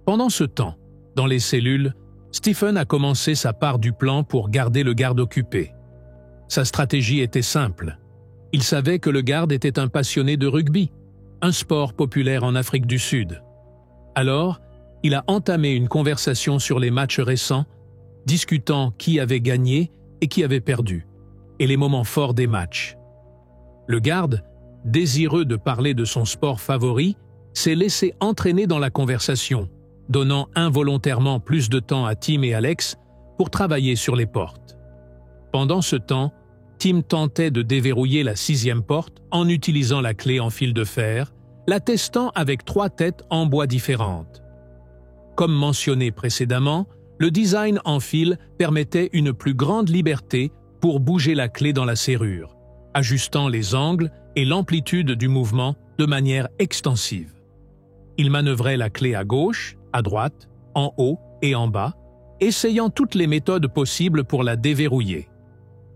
Pendant ce temps, dans les cellules, Stephen a commencé sa part du plan pour garder le garde occupé. Sa stratégie était simple. Il savait que le garde était un passionné de rugby, un sport populaire en Afrique du Sud. Alors, il a entamé une conversation sur les matchs récents, discutant qui avait gagné et qui avait perdu, et les moments forts des matchs. Le garde, désireux de parler de son sport favori, s'est laissé entraîner dans la conversation, donnant involontairement plus de temps à Tim et Alex pour travailler sur les portes. Pendant ce temps, Tim tentait de déverrouiller la 6e porte en utilisant la clé en fil de fer, la testant avec 3 têtes en bois différentes. Comme mentionné précédemment, le design en fil permettait une plus grande liberté pour bouger la clé dans la serrure, ajustant les angles et l'amplitude du mouvement de manière extensive. Il manœuvrait la clé à gauche, à droite, en haut et en bas, essayant toutes les méthodes possibles pour la déverrouiller.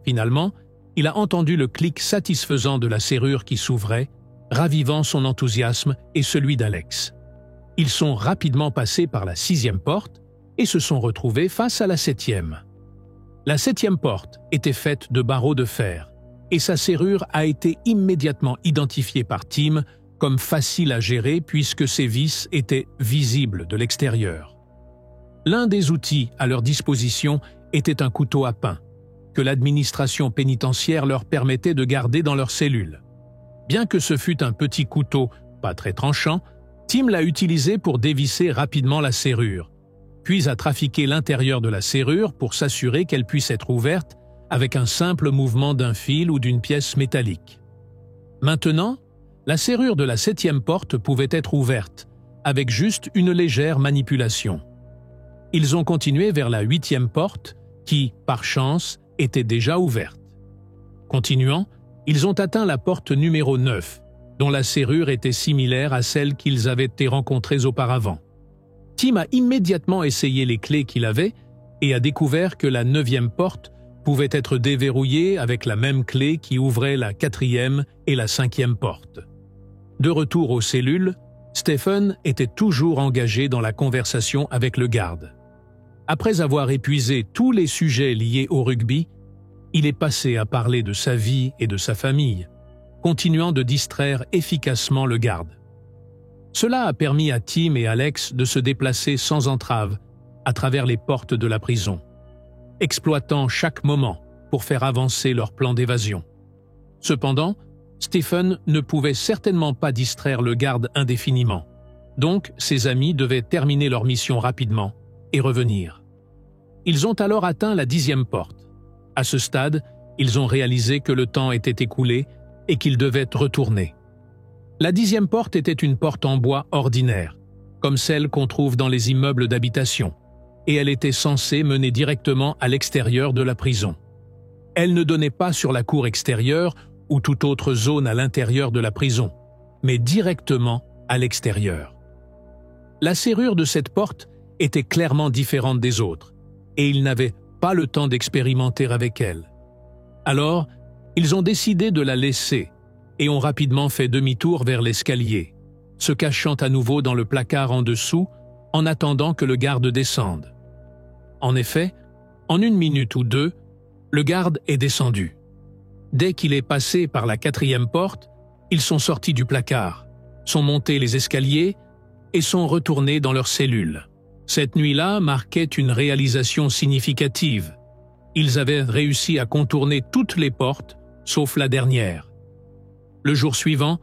Finalement, il a entendu le clic satisfaisant de la serrure qui s'ouvrait, ravivant son enthousiasme et celui d'Alex. Ils sont rapidement passés par la 6e porte et se sont retrouvés face à la 7e. La 7e porte était faite de barreaux de fer et sa serrure a été immédiatement identifiée par Tim comme facile à gérer puisque ses vis étaient visibles de l'extérieur. L'un des outils à leur disposition était un couteau à pain, que l'administration pénitentiaire leur permettait de garder dans leur cellule. Bien que ce fût un petit couteau, pas très tranchant, Tim l'a utilisé pour dévisser rapidement la serrure, puis à trafiquer l'intérieur de la serrure pour s'assurer qu'elle puisse être ouverte avec un simple mouvement d'un fil ou d'une pièce métallique. Maintenant, la serrure de la 7e porte pouvait être ouverte, avec juste une légère manipulation. Ils ont continué vers la 8e porte, qui, par chance, était déjà ouverte. Continuant, ils ont atteint la porte numéro 9, dont la serrure était similaire à celle qu'ils avaient été rencontrées auparavant. Tim a immédiatement essayé les clés qu'il avait et a découvert que la 9e porte pouvait être déverrouillée avec la même clé qui ouvrait la 4e et la 5e porte. De retour aux cellules, Stephen était toujours engagé dans la conversation avec le garde. Après avoir épuisé tous les sujets liés au rugby, il est passé à parler de sa vie et de sa famille, continuant de distraire efficacement le garde. Cela a permis à Tim et Alex de se déplacer sans entrave à travers les portes de la prison, exploitant chaque moment pour faire avancer leur plan d'évasion. Cependant, Stephen ne pouvait certainement pas distraire le garde indéfiniment, donc ses amis devaient terminer leur mission rapidement et revenir. Ils ont alors atteint la 10e porte. À ce stade, ils ont réalisé que le temps était écoulé et qu'ils devaient retourner. La 10e porte était une porte en bois ordinaire, comme celle qu'on trouve dans les immeubles d'habitation, et elle était censée mener directement à l'extérieur de la prison. Elle ne donnait pas sur la cour extérieure ou toute autre zone à l'intérieur de la prison, mais directement à l'extérieur. La serrure de cette porte était clairement différente des autres, et ils n'avaient pas le temps d'expérimenter avec elle. Alors, ils ont décidé de la laisser et ont rapidement fait demi-tour vers l'escalier, se cachant à nouveau dans le placard en dessous en attendant que le garde descende. En effet, en 1 minute ou 2, le garde est descendu. Dès qu'il est passé par la 4e porte, ils sont sortis du placard, sont montés les escaliers et sont retournés dans leur cellule. Cette nuit-là marquait une réalisation significative. Ils avaient réussi à contourner toutes les portes, sauf la dernière. Le jour suivant,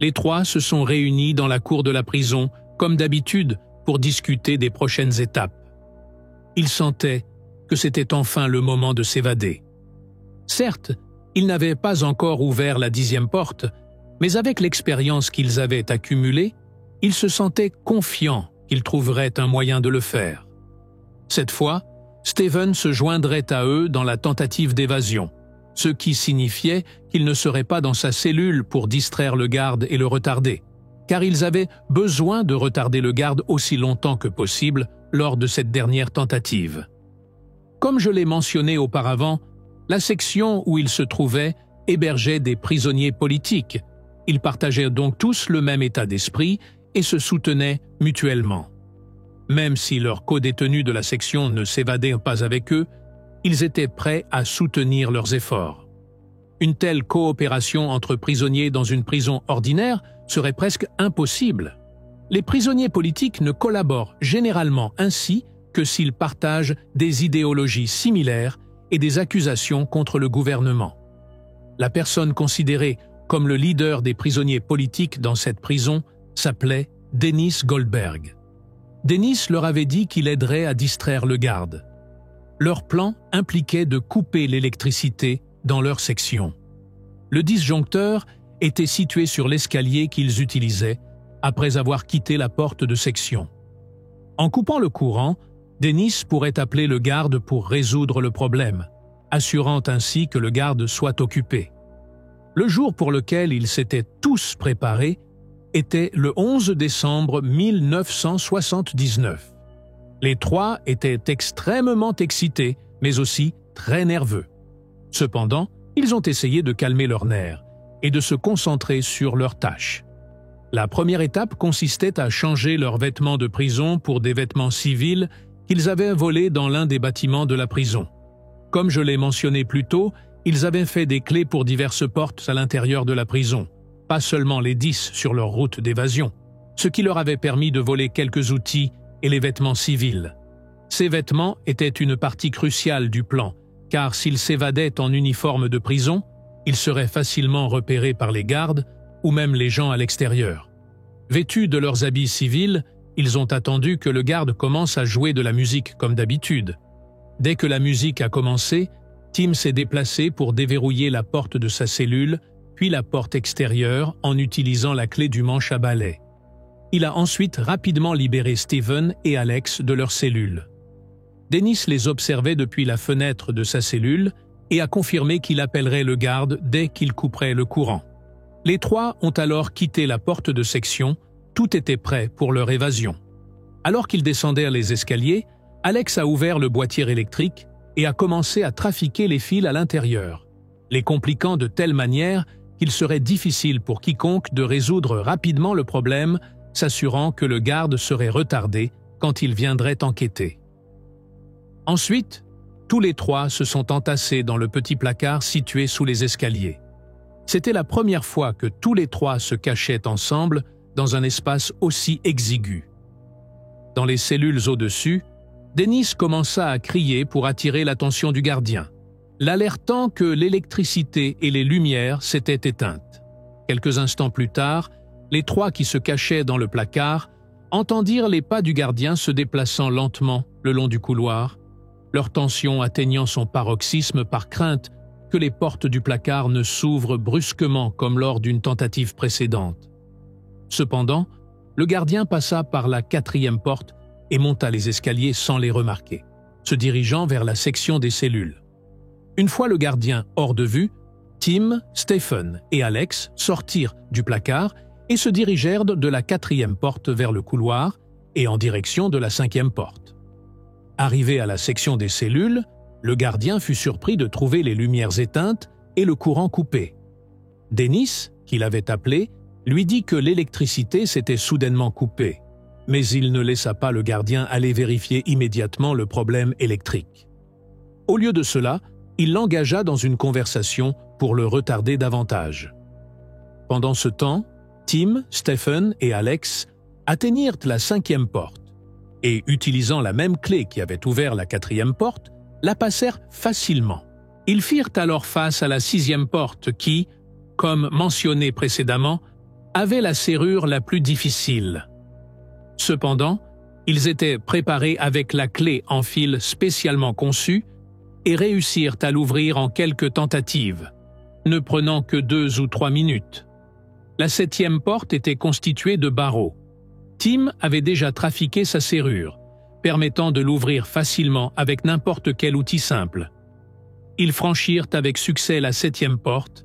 les 3 se sont réunis dans la cour de la prison, comme d'habitude, pour discuter des prochaines étapes. Ils sentaient que c'était enfin le moment de s'évader. Certes, ils n'avaient pas encore ouvert la 10e porte, mais avec l'expérience qu'ils avaient accumulée, ils se sentaient confiants qu'ils trouveraient un moyen de le faire. Cette fois, Stephen se joindrait à eux dans la tentative d'évasion, ce qui signifiait qu'il ne serait pas dans sa cellule pour distraire le garde et le retarder, car ils avaient besoin de retarder le garde aussi longtemps que possible lors de cette dernière tentative. Comme je l'ai mentionné auparavant, la section où ils se trouvaient hébergeait des prisonniers politiques. Ils partageaient donc tous le même état d'esprit et se soutenaient mutuellement. Même si leurs codétenus de la section ne s'évadaient pas avec eux, ils étaient prêts à soutenir leurs efforts. Une telle coopération entre prisonniers dans une prison ordinaire serait presque impossible. Les prisonniers politiques ne collaborent généralement ainsi que s'ils partagent des idéologies similaires et des accusations contre le gouvernement. La personne considérée comme le leader des prisonniers politiques dans cette prison s'appelait Dennis Goldberg. Dennis leur avait dit qu'il aiderait à distraire le garde. Leur plan impliquait de couper l'électricité dans leur section. Le disjoncteur était situé sur l'escalier qu'ils utilisaient après avoir quitté la porte de section. En coupant le courant, Dennis pourrait appeler le garde pour résoudre le problème, assurant ainsi que le garde soit occupé. Le jour pour lequel ils s'étaient tous préparés était le 11 décembre 1979. Les 3 étaient extrêmement excités, mais aussi très nerveux. Cependant, ils ont essayé de calmer leurs nerfs et de se concentrer sur leurs tâches. La première étape consistait à changer leurs vêtements de prison pour des vêtements civils qu'ils avaient volés dans l'un des bâtiments de la prison. Comme je l'ai mentionné plus tôt, ils avaient fait des clés pour diverses portes à l'intérieur de la prison, pas seulement les 10 sur leur route d'évasion, ce qui leur avait permis de voler quelques outils et les vêtements civils. Ces vêtements étaient une partie cruciale du plan, car s'ils s'évadaient en uniforme de prison, ils seraient facilement repérés par les gardes ou même les gens à l'extérieur. Vêtus de leurs habits civils, Ils ont attendu que le garde commence à jouer de la musique comme d'habitude. Dès que la musique a commencé, Tim s'est déplacé pour déverrouiller la porte de sa cellule, puis la porte extérieure en utilisant la clé du manche à balai. Il a ensuite rapidement libéré Stephen et Alex de leur cellule. Dennis les observait depuis la fenêtre de sa cellule et a confirmé qu'il appellerait le garde dès qu'il couperait le courant. Les trois ont alors quitté la porte de section, tout était prêt pour leur évasion. Alors qu'ils descendaient les escaliers, Alex a ouvert le boîtier électrique et a commencé à trafiquer les fils à l'intérieur, les compliquant de telle manière qu'il serait difficile pour quiconque de résoudre rapidement le problème, s'assurant que le garde serait retardé quand il viendrait enquêter. Ensuite, tous les trois se sont entassés dans le petit placard situé sous les escaliers. C'était la première fois que tous les trois se cachaient ensemble dans un espace aussi exigu. Dans les cellules au-dessus, Dennis commença à crier pour attirer l'attention du gardien, l'alertant que l'électricité et les lumières s'étaient éteintes. Quelques instants plus tard, les trois qui se cachaient dans le placard entendirent les pas du gardien se déplaçant lentement le long du couloir, leur tension atteignant son paroxysme par crainte que les portes du placard ne s'ouvrent brusquement comme lors d'une tentative précédente. Cependant, le gardien passa par la 4e porte et monta les escaliers sans les remarquer, se dirigeant vers la section des cellules. Une fois le gardien hors de vue, Tim, Stephen et Alex sortirent du placard et se dirigèrent de la 4e porte vers le couloir et en direction de la 5e porte. Arrivé à la section des cellules, le gardien fut surpris de trouver les lumières éteintes et le courant coupé. Dennis, qui l'avait appelé, lui dit que l'électricité s'était soudainement coupée, mais il ne laissa pas le gardien aller vérifier immédiatement le problème électrique. Au lieu de cela, il l'engagea dans une conversation pour le retarder davantage. Pendant ce temps, Tim, Stephen et Alex atteignirent la 5e porte et, utilisant la même clé qui avait ouvert la 4e porte, la passèrent facilement. Ils firent alors face à la 6e porte qui, comme mentionné précédemment, avait la serrure la plus difficile. Cependant, ils étaient préparés avec la clé en fil spécialement conçue et réussirent à l'ouvrir en quelques tentatives, ne prenant que 2 ou 3 minutes. La 7e porte était constituée de barreaux. Tim avait déjà trafiqué sa serrure, permettant de l'ouvrir facilement avec n'importe quel outil simple. Ils franchirent avec succès la 7e porte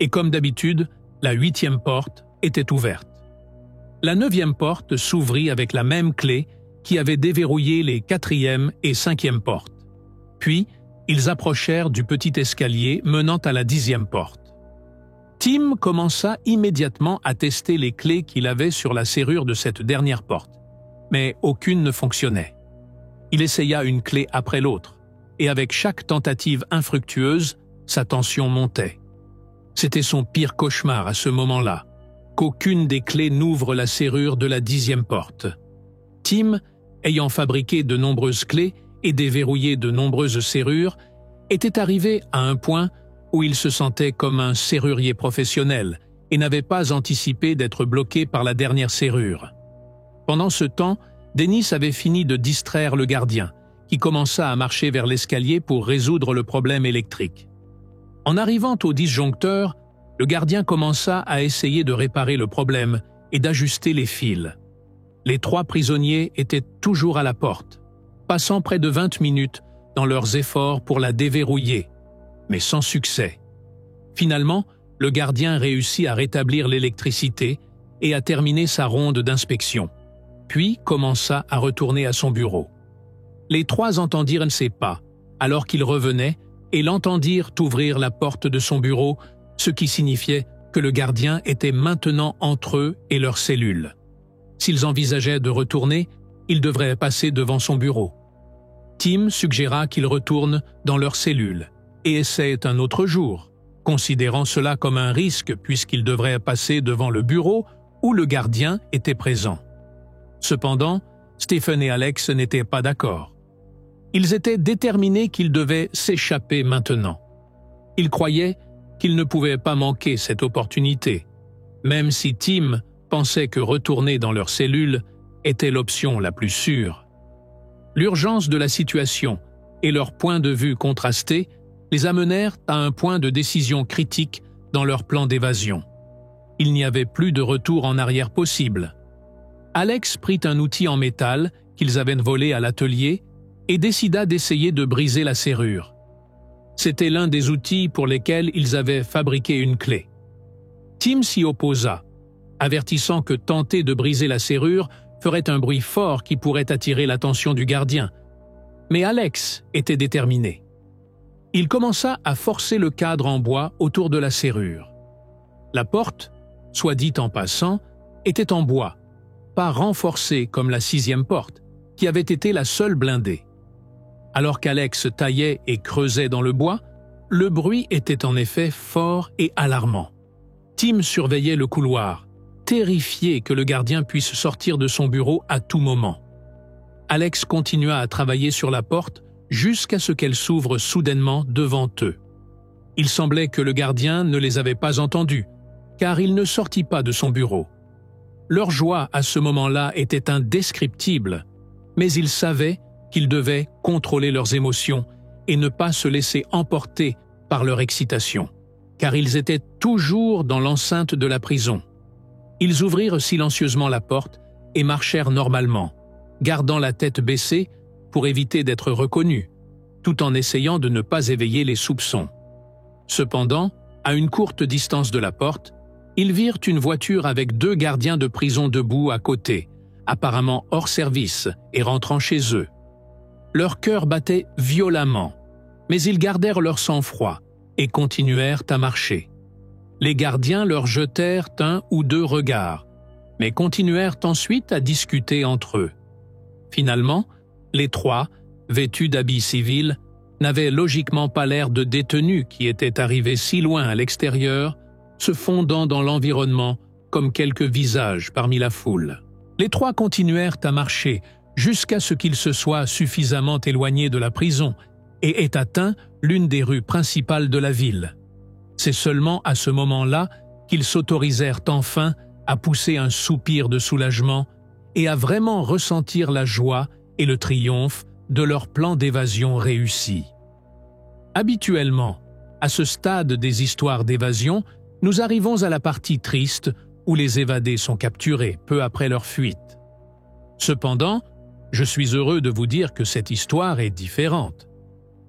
et, comme d'habitude, la 8e porte était ouverte. La 9e porte s'ouvrit avec la même clé qui avait déverrouillé les 4e et 5e portes. Puis, ils approchèrent du petit escalier menant à la 10e porte. Tim commença immédiatement à tester les clés qu'il avait sur la serrure de cette dernière porte, mais aucune ne fonctionnait. Il essaya une clé après l'autre, et avec chaque tentative infructueuse, sa tension montait. C'était son pire cauchemar à ce moment-là, qu'aucune des clés n'ouvre la serrure de la 10e porte. Tim, ayant fabriqué de nombreuses clés et déverrouillé de nombreuses serrures, était arrivé à un point où il se sentait comme un serrurier professionnel et n'avait pas anticipé d'être bloqué par la dernière serrure. Pendant ce temps, Dennis avait fini de distraire le gardien, qui commença à marcher vers l'escalier pour résoudre le problème électrique. En arrivant au disjoncteur, le gardien commença à essayer de réparer le problème et d'ajuster les fils. Les 3 prisonniers étaient toujours à la porte, passant près de 20 minutes dans leurs efforts pour la déverrouiller, mais sans succès. Finalement, le gardien réussit à rétablir l'électricité et à terminer sa ronde d'inspection, puis commença à retourner à son bureau. Les 3 entendirent ses pas, alors qu'il revenait, et l'entendirent ouvrir la porte de son bureau, ce qui signifiait que le gardien était maintenant entre eux et leur cellule. S'ils envisageaient de retourner, ils devraient passer devant son bureau. Tim suggéra qu'ils retournent dans leur cellule et essaient un autre jour, considérant cela comme un risque puisqu'ils devraient passer devant le bureau où le gardien était présent. Cependant, Stephen et Alex n'étaient pas d'accord. Ils étaient déterminés qu'ils devaient s'échapper maintenant. Ils croyaient qu'ils ne pouvaient pas manquer cette opportunité, même si Tim pensait que retourner dans leur cellule était l'option la plus sûre. L'urgence de la situation et leur point de vue contrasté les amenèrent à un point de décision critique dans leur plan d'évasion. Il n'y avait plus de retour en arrière possible. Alex prit un outil en métal qu'ils avaient volé à l'atelier et décida d'essayer de briser la serrure. C'était l'un des outils pour lesquels ils avaient fabriqué une clé. Tim s'y opposa, avertissant que tenter de briser la serrure ferait un bruit fort qui pourrait attirer l'attention du gardien. Mais Alex était déterminé. Il commença à forcer le cadre en bois autour de la serrure. La porte, soit dit en passant, était en bois, pas renforcée comme la 6e porte, qui avait été la seule blindée. Alors qu'Alex taillait et creusait dans le bois, le bruit était en effet fort et alarmant. Tim surveillait le couloir, terrifié que le gardien puisse sortir de son bureau à tout moment. Alex continua à travailler sur la porte jusqu'à ce qu'elle s'ouvre soudainement devant eux. Il semblait que le gardien ne les avait pas entendus, car il ne sortit pas de son bureau. Leur joie à ce moment-là était indescriptible, mais ils savaient qu'ils devaient contrôler leurs émotions et ne pas se laisser emporter par leur excitation, car ils étaient toujours dans l'enceinte de la prison. Ils ouvrirent silencieusement la porte et marchèrent normalement, gardant la tête baissée pour éviter d'être reconnus, tout en essayant de ne pas éveiller les soupçons. Cependant, à une courte distance de la porte, ils virent une voiture avec 2 gardiens de prison debout à côté, apparemment hors service et rentrant chez eux. Leur cœur battait violemment, mais ils gardèrent leur sang-froid et continuèrent à marcher. Les gardiens leur jetèrent 1 ou 2 regards, mais continuèrent ensuite à discuter entre eux. Finalement, les 3, vêtus d'habits civils, n'avaient logiquement pas l'air de détenus qui étaient arrivés si loin à l'extérieur, se fondant dans l'environnement comme quelques visages parmi la foule. Les 3 continuèrent à marcher jusqu'à ce qu'ils se soient suffisamment éloignés de la prison et aient atteint l'une des rues principales de la ville. C'est seulement à ce moment-là qu'ils s'autorisèrent enfin à pousser un soupir de soulagement et à vraiment ressentir la joie et le triomphe de leur plan d'évasion réussi. Habituellement, à ce stade des histoires d'évasion, nous arrivons à la partie triste où les évadés sont capturés peu après leur fuite. Cependant, je suis heureux de vous dire que cette histoire est différente.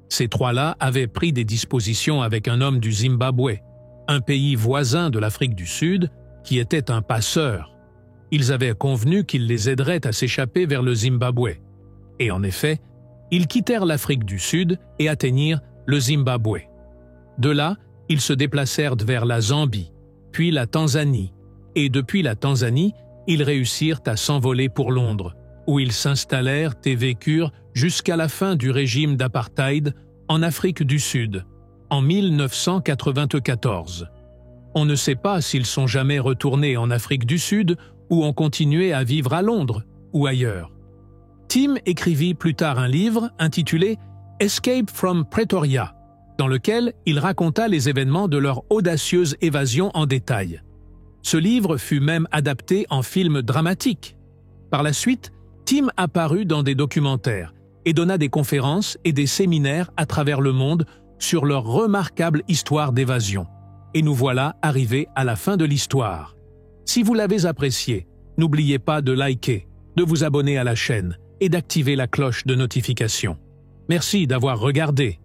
Ces 3-là avaient pris des dispositions avec un homme du Zimbabwe, un pays voisin de l'Afrique du Sud, qui était un passeur. Ils avaient convenu qu'il les aiderait à s'échapper vers le Zimbabwe. Et en effet, ils quittèrent l'Afrique du Sud et atteignirent le Zimbabwe. De là, ils se déplacèrent vers la Zambie, puis la Tanzanie, et depuis la Tanzanie, ils réussirent à s'envoler pour Londres, où ils s'installèrent et vécurent jusqu'à la fin du régime d'apartheid en Afrique du Sud, en 1994. On ne sait pas s'ils sont jamais retournés en Afrique du Sud ou ont continué à vivre à Londres ou ailleurs. Tim écrivit plus tard un livre intitulé « Escape from Pretoria », dans lequel il raconta les événements de leur audacieuse évasion en détail. Ce livre fut même adapté en film dramatique. Par la suite, Tim apparut dans des documentaires et donna des conférences et des séminaires à travers le monde sur leur remarquable histoire d'évasion. Et nous voilà arrivés à la fin de l'histoire. Si vous l'avez apprécié, n'oubliez pas de liker, de vous abonner à la chaîne et d'activer la cloche de notification. Merci d'avoir regardé.